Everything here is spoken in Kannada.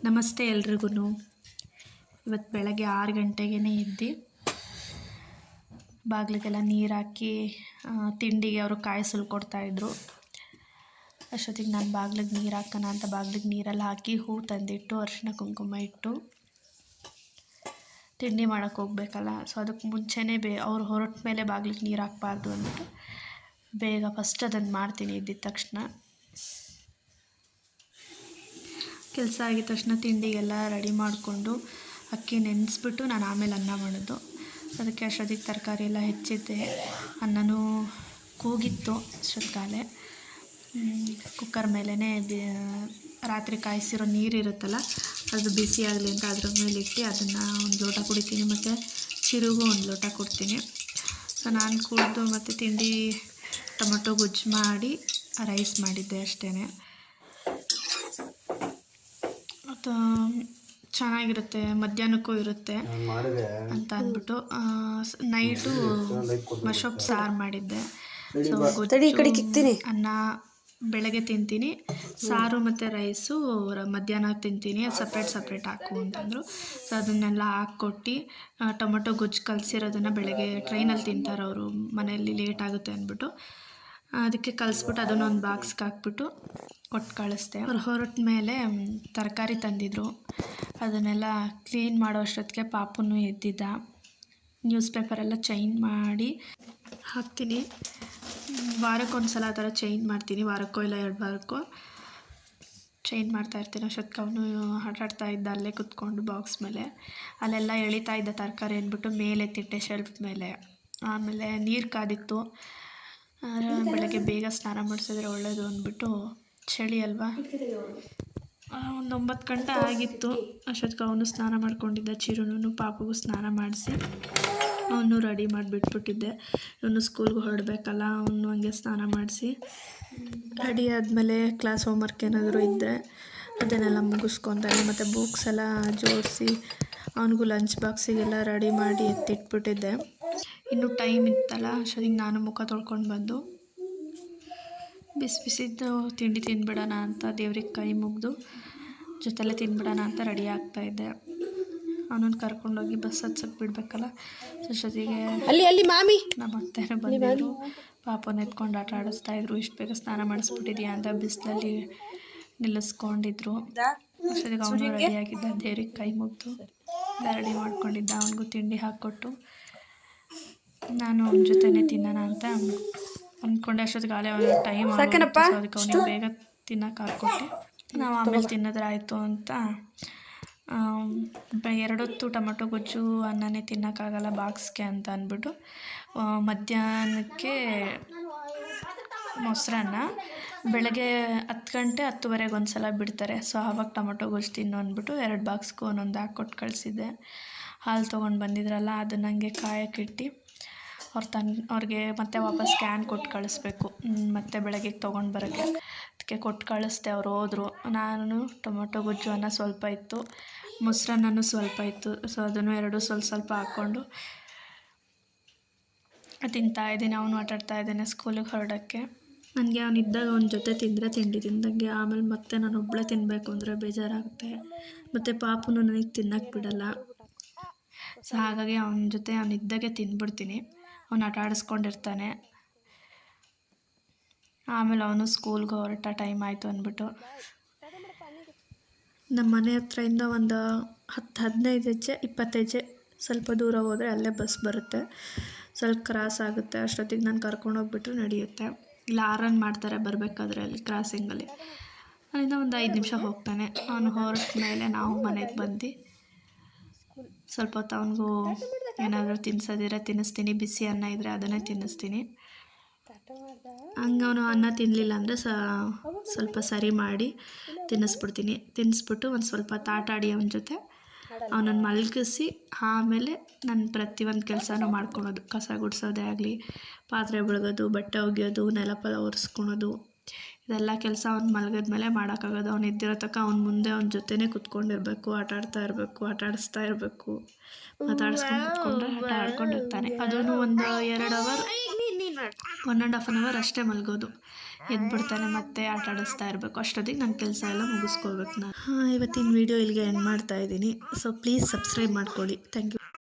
ನಮಸ್ತೆ ಎಲ್ರಿಗೂ. ಇವತ್ತು ಬೆಳಗ್ಗೆ 6 ಗಂಟೆಗೇ ಎದ್ದು ಬಾಗಿಲಿಗೆಲ್ಲ ನೀರು ಹಾಕಿ ತಿಂಡಿಗೆ ಅವರು ಕಾಯಿ ಸುಲ್ಕೊಡ್ತಾಯಿದ್ರು. ಅಷ್ಟೊತ್ತಿಗೆ ನಾನು ಬಾಗಿಲಿಗೆ ನೀರು ಹಾಕೋಣ ಅಂತ ಬಾಗಿಲಿಗೆ ನೀರೆಲ್ಲ ಹಾಕಿ ಹೂ ತಂದಿಟ್ಟು ಅರಿಶಿನ ಕುಂಕುಮ ಇಟ್ಟು ತಿಂಡಿ ಮಾಡೋಕ್ಕೆ ಹೋಗ್ಬೇಕಲ್ಲ. ಸೊ ಅದಕ್ಕೆ ಮುಂಚೆನೇ ಅವ್ರು ಹೊರಟ ಮೇಲೆ ಬಾಗಿಲಿಗೆ ನೀರು ಹಾಕಬಾರ್ದು ಅಂದ್ಬಿಟ್ಟು ಬೇಗ ಫಸ್ಟ್ ಅದನ್ನು ಮಾಡ್ತೀನಿ. ಎದ್ದಿದ ತಕ್ಷಣ ಕೆಲಸ ಆಗಿದ ತಕ್ಷಣ ತಿಂಡಿಗೆಲ್ಲ ರೆಡಿ ಮಾಡಿಕೊಂಡು ಅಕ್ಕಿ ನೆನೆಸ್ಬಿಟ್ಟು ನಾನು ಆಮೇಲೆ ಅನ್ನ ಮಾಡೋದು. ಅದಕ್ಕೆ ಅಷ್ಟೊತ್ತಿಗೆ ತರಕಾರಿ ಎಲ್ಲ ಹೆಚ್ಚಿದ್ದೆ. ಅನ್ನನೂ ಕೂಗಿತ್ತು ಅಷ್ಟೊತ್ತಿಗಾಲೆ. ಕುಕ್ಕರ್ ಮೇಲೇ ರಾತ್ರಿ ಕಾಯಿಸಿರೋ ನೀರಿರುತ್ತಲ್ಲ ಅದು ಬಿಸಿ ಆಗಲಿ ಅಂತ ಅದ್ರ ಮೇಲೆ ಇಟ್ಟು ಅದನ್ನು ಒಂದು ಲೋಟ ಕುಡಿತೀನಿ ಮತ್ತು ಚಿರುಗೂ ಒಂದು ಲೋಟ ಕೊಡ್ತೀನಿ. ಸೊ ನಾನು ಕುಡಿದು ಮತ್ತು ತಿಂಡಿ ಟೊಮೊಟೊ ಗೊಜ್ಜು ಮಾಡಿ ರೈಸ್ ಮಾಡಿದ್ದೆ ಅಷ್ಟೇ. ಮತ್ತು ಚೆನ್ನಾಗಿರುತ್ತೆ, ಮಧ್ಯಾಹ್ನಕ್ಕೂ ಇರುತ್ತೆ ಅಂತ ಅಂದ್ಬಿಟ್ಟು ನೈಟು ಮಶೊಪ್ಪು ಸಾರು ಮಾಡಿದ್ದೆ. ಸೊ ಗೊಜ್ಜು ಅನ್ನ ಬೆಳಗ್ಗೆ ತಿಂತೀನಿ, ಸಾರು ಮತ್ತು ರೈಸು ಮಧ್ಯಾಹ್ನ ತಿಂತೀನಿ, ಸಪ್ರೇಟ್ ಹಾಕು ಅಂತಂದರು. ಸೊ ಅದನ್ನೆಲ್ಲ ಹಾಕ್ಕೊಟ್ಟು ಟೊಮೊಟೊ ಗೊಜ್ಜು ಕಲಸಿರೋದನ್ನು ಬೆಳಗ್ಗೆ ಟ್ರೈನಲ್ಲಿ ತಿಂತಾರೆ ಅವರು, ಮನೆಯಲ್ಲಿ ಲೇಟ್ ಆಗುತ್ತೆ ಅಂದ್ಬಿಟ್ಟು ಅದಕ್ಕೆ ಕಲಿಸ್ಬಿಟ್ಟು ಅದನ್ನೊಂದು ಬಾಕ್ಸ್ಗೆ ಹಾಕ್ಬಿಟ್ಟು ಕೊಟ್ಟು ಕಳಿಸ್ದೆ. ಅವ್ರು ಹೊರಟ ಮೇಲೆ ತರಕಾರಿ ತಂದಿದ್ರು, ಅದನ್ನೆಲ್ಲ ಕ್ಲೀನ್ ಮಾಡೋ ಅಷ್ಟೊತ್ತಿಗೆ ಪಾಪುನು ಎದ್ದಿದ್ದ. ನ್ಯೂಸ್ ಪೇಪರೆಲ್ಲ ಚೇಂಜ್ ಮಾಡಿ ಹಾಕ್ತೀನಿ. ವಾರಕ್ಕೊಂದು ಸಲ ಆ ಥರ ಚೇಂಜ್ ಮಾಡ್ತೀನಿ, ವಾರಕ್ಕೋ ಇಲ್ಲ 2 ವಾರಕ್ಕೋ ಚೇಂಜ್ ಮಾಡ್ತಾಯಿರ್ತೀನಿ. ಅಷ್ಟೊತ್ತಿಗೆ ಅವನು ಆಟಾಡ್ತಾ ಇದ್ದ ಅಲ್ಲೇ ಕುತ್ಕೊಂಡು ಬಾಕ್ಸ್ ಮೇಲೆ. ಅಲ್ಲೆಲ್ಲ ಎಳಿತಾ ಇದ್ದ ತರಕಾರಿ ಅಂದ್ಬಿಟ್ಟು ಮೇಲೆ ತಿಟ್ಟೆ ಶೆಲ್ಫ್ ಮೇಲೆ. ಆಮೇಲೆ ನೀರು ಕಾದಿತ್ತು, ಬೆಳಗ್ಗೆ ಬೇಗ ಸ್ನಾನ ಮಾಡಿಸಿದ್ರೆ ಒಳ್ಳೆಯದು ಅಂದ್ಬಿಟ್ಟು, ಚಳಿ ಅಲ್ವಾ. ಒಂದು 9 ಗಂಟೆ ಆಗಿತ್ತು. ಅಷ್ಟೊತ್ತಿಗೆ ಅವನು ಸ್ನಾನ ಮಾಡ್ಕೊಂಡಿದ್ದ, ಚಿರುನೂ ಪಾಪುಗೂ ಸ್ನಾನ ಮಾಡಿಸಿ ಅವನು ರೆಡಿ ಮಾಡಿಬಿಟ್ಬಿಟ್ಟಿದ್ದೆ. ಇವನು ಸ್ಕೂಲ್ಗೆ ಹೊರಡಬೇಕಲ್ಲ, ಅವನು ಹಂಗೆ ಸ್ನಾನ ಮಾಡಿಸಿ ರೆಡಿ ಆದಮೇಲೆ ಕ್ಲಾಸ್ ಹೋಮ್ವರ್ಕ್ ಏನಾದರೂ ಇದ್ದರೆ ಅದನ್ನೆಲ್ಲ ಮುಗಿಸ್ಕೊತಾನೆ. ಮತ್ತು ಬುಕ್ಸ್ ಎಲ್ಲ ಜೋಡಿಸಿ ಅವನಿಗೂ ಲಂಚ್ ಬಾಕ್ಸಿಗೆಲ್ಲ ರೆಡಿ ಮಾಡಿ ಎತ್ತಿಟ್ಬಿಟ್ಟಿದ್ದೆ. ಇನ್ನೂ ಟೈಮ್ ಇತ್ತಲ್ಲ, ಅಷ್ಟೊತ್ತಿಗೆ ನಾನು ಮುಖ ತೊಳ್ಕೊಂಡು ಬಂದು ಬಿಸಿದ್ದು ತಿಂಡಿ ತಿಂದ್ಬಿಡೋಣ ಅಂತ ದೇವ್ರಿಗೆ ಕೈ ಮುಗಿದು ಜೊತೆಲೆ ತಿಂದ್ಬಿಡೋಣ ಅಂತ ರೆಡಿ ಆಗ್ತಾಯಿದ್ದೆ. ಅವನನ್ನು ಕರ್ಕೊಂಡೋಗಿ ಬಸ್ ಹತ್ಸಕ್ಕೆ ಬಿಡಬೇಕಲ್ಲ. ಅಷ್ಟೊತ್ತಿಗೆ ಅಲ್ಲಿ ಮಾಮಿ ನಮ್ಮ ಅತ್ತೆನೂ ಬಂದಿದ್ರು, ಪಾಪನ ಎತ್ಕೊಂಡು ಆಟ ಆಡಿಸ್ತಾಯಿದ್ರು. ಇಷ್ಟು ಬೇಗ ಸ್ನಾನ ಮಾಡಿಸ್ಬಿಟ್ಟಿದ್ಯಾ ಅಂತ ಬಿಸಿಲಲ್ಲಿ ನಿಲ್ಲಿಸ್ಕೊಂಡಿದ್ರು. ಅಷ್ಟೊತ್ತಿಗೆ ಅವನು ರೆಡಿಯಾಗಿದ್ದ, ದೇವ್ರಿಗೆ ಕೈ ಮುಗಿದು ಎಲ್ಲ ರೆಡಿ ಮಾಡ್ಕೊಂಡಿದ್ದ. ಅವನಿಗೂ ತಿಂಡಿ ಹಾಕ್ಕೊಟ್ಟು ನಾನು ಅವನ ಜೊತೆನೇ ತಿನ್ನೋಣ ಅಂತ ಅಂದ್ಕೊಂಡೆ. ಅಷ್ಟೊತ್ತಿಗೆ ಅವನು ಟೈಮ್ ಅದಕ್ಕೆ ಅವನಿಗೆ ಬೇಗ ತಿನ್ನೋಕೆ ಹಾಕ್ಕೊಟ್ಟು ನಾವು ಆಮೇಲೆ ತಿನ್ನೋದ್ರಾಯಿತು ಅಂತ 2 ಹೊತ್ತು ಟೊಮೊಟೊ ಗೊಜ್ಜು ಅನ್ನನೇ ತಿನ್ನೋಕ್ಕಾಗಲ್ಲ ಬಾಕ್ಸ್ಗೆ ಅಂತ ಅಂದ್ಬಿಟ್ಟು ಮಧ್ಯಾಹ್ನಕ್ಕೆ ಮೊಸರನ್ನ, ಬೆಳಗ್ಗೆ 10 ಗಂಟೆ 10:30 ಒಂದು ಸಲ ಬಿಡ್ತಾರೆ. ಸೊ ಆವಾಗ ಟೊಮೊಟೊ ಗೊಜ್ಜು ತಿನ್ನು ಅಂದ್ಬಿಟ್ಟು 2 ಬಾಕ್ಸ್ಗೂ ಒಂದೊಂದು ಹಾಕ್ಕೊಟ್ಟು ಕಳಿಸಿದ್ದೆ. ಹಾಲು ತೊಗೊಂಡು ಬಂದಿದ್ರಲ್ಲ ಅದನ್ನು ಹಂಗೆ ಕಾಯಕ್ಕಿಟ್ಟು ಅವ್ರಿಗೆ ಮತ್ತೆ ವಾಪಸ್ ಸ್ಕ್ಯಾನ್ ಕೊಟ್ಟು ಕಳಿಸ್ಬೇಕು, ಮತ್ತೆ ಬೆಳಗ್ಗೆ ತೊಗೊಂಡು ಬರೋಕ್ಕೆ. ಅದಕ್ಕೆ ಕೊಟ್ಟು ಕಳಿಸ್ದೆ. ಅವ್ರು ಹೋದರು. ನಾನು ಟೊಮೊಟೊ ಗೊಜ್ಜು ಅನ್ನ ಸ್ವಲ್ಪ ಇತ್ತು, ಮೊಸರನ್ನೂ ಸ್ವಲ್ಪ ಇತ್ತು. ಸೊ ಅದನ್ನು 2 ಸ್ವಲ್ಪ ಹಾಕ್ಕೊಂಡು ತಿಂತಾಯಿದ್ದೀನಿ. ಅವನು ಆಟಾಡ್ತಾ ಇದ್ದಾನೆ ಸ್ಕೂಲಿಗೆ ಹೊರಡೋಕ್ಕೆ. ನನಗೆ ಅವನಿದ್ದಾಗ ಅವನ ಜೊತೆ ತಿಂದರೆ ತಿಂಡಿ ತಿಂದಂಗೆ, ಆಮೇಲೆ ಮತ್ತೆ ನಾನು ಒಬ್ಬಳೇ ತಿನ್ನಬೇಕು ಅಂದರೆ ಬೇಜಾರಾಗುತ್ತೆ. ಮತ್ತು ಪಾಪುನು ನನಗೆ ತಿನ್ನೋಕ್ಕೆ ಬಿಡಲ್ಲ. ಸೊ ಹಾಗಾಗಿ ಅವನಿದ್ದಾಗೆ ತಿಂದ್ಬಿಡ್ತೀನಿ. ಅವನು ಆಟ ಆಡಿಸ್ಕೊಂಡಿರ್ತಾನೆ. ಆಮೇಲೆ ಅವನು ಸ್ಕೂಲ್ಗೆ ಹೊರಟ ಟೈಮ್ ಆಯಿತು ಅಂದ್ಬಿಟ್ಟು ನಮ್ಮ ಮನೆ ಹತ್ರದಿಂದ ಒಂದು 10-15 ಹೆಜ್ಜೆ 20 ಹೆಜ್ಜೆ ಸ್ವಲ್ಪ ದೂರ ಹೋದರೆ ಅಲ್ಲೇ ಬಸ್ ಬರುತ್ತೆ. ಸ್ವಲ್ಪ ಕ್ರಾಸ್ ಆಗುತ್ತೆ. ಅಷ್ಟೊತ್ತಿಗೆ ನಾನು ಕರ್ಕೊಂಡೋಗ್ಬಿಟ್ರೆ ನಡೆಯುತ್ತೆ. ಇಲ್ಲ ಆರನ್ ಮಾಡ್ತಾರೆ ಬರಬೇಕಾದ್ರೆ ಅಲ್ಲಿ ಕ್ರಾಸಿಂಗಲ್ಲಿ. ಅಲ್ಲಿಂದ ಒಂದು 5 ನಿಮಿಷ ಹೋಗ್ತಾನೆ. ಅವನು ಹೊರಟ ಮೇಲೆ ನಾವು ಮನೆಗೆ ಬಂದು ಸ್ವಲ್ಪ ಹೊತ್ತು ಅವನಿಗೂ ಏನಾದರೂ ತಿನ್ನಿಸೋದಿದ್ರೆ ತಿನ್ನಿಸ್ತೀನಿ, ಬಿಸಿ ಅನ್ನ ಇದ್ದರೆ ಅದನ್ನೇ ತಿನ್ನಿಸ್ತೀನಿ. ಹಂಗೆ ಅವನು ಅನ್ನ ತಿನ್ನಲಿಲ್ಲ ಅಂದರೆ ಸ್ವಲ್ಪ ಸರಿ ಮಾಡಿ ತಿನ್ನಿಸ್ಬಿಡ್ತೀನಿ. ತಿನ್ನಿಸ್ಬಿಟ್ಟು ಒಂದು ಸ್ವಲ್ಪ ಆಟ ಆಡಿ ಅವನ ಜೊತೆ ಅವನನ್ನು ಮಲಗಿಸಿ ಆಮೇಲೆ ನಾನು ಪ್ರತಿಯೊಂದು ಕೆಲಸನೂ ಮಾಡ್ಕೊಳೋದು. ಕಸ ಗುಡಿಸೋದೇ ಆಗಲಿ, ಪಾತ್ರೆ ಬೆಳಗೋದು, ಬಟ್ಟೆ ಒಗೆಯೋದು, ನೆಲ ಒರೆಸ್ಕೊಳೋದು, ಇದೆಲ್ಲ ಕೆಲಸ ಅವ್ನು ಮಲಗಿದ್ಮೇಲೆ ಮಾಡೋಕ್ಕಾಗೋದು. ಅವ್ನು ಎದ್ದಿರೋ ತನಕ ಅವ್ನ ಮುಂದೆ ಅವನ ಜೊತೆನೇ ಕುತ್ಕೊಂಡಿರ್ಬೇಕು, ಆಟ ಆಡಿಸ್ತಾ ಇರಬೇಕು. ಮಾತಾಡಿಸ್ಕೊಂಡು ಕುತ್ಕೊಂಡ್ರೆ ಆಟ ಆಡ್ಕೊಂಡಿರ್ತಾನೆ. ಅದೂ ಒಂದು 2 ಅವರ್ 1.5 ಅವರ್ ಅಷ್ಟೇ ಮಲಗೋದು. ಎದ್ಬಿಡ್ತಾನೆ, ಮತ್ತೆ ಆಟ ಆಡಿಸ್ತಾ ಇರಬೇಕು. ಅಷ್ಟೊತ್ತಿಗೆ ನನ್ನ ಕೆಲಸ ಎಲ್ಲ ಮುಗಿಸ್ಕೋಬೇಕು ನಾನು. ಇವತ್ತಿನ ವಿಡಿಯೋ ಇಲ್ಲಿಗೆ ಎಂಡ್ ಮಾಡ್ತಾ ಇದ್ದೀನಿ. ಸೊ ಪ್ಲೀಸ್ ಸಬ್ಸ್ಕ್ರೈಬ್ ಮಾಡ್ಕೊಳ್ಳಿ. Thank you.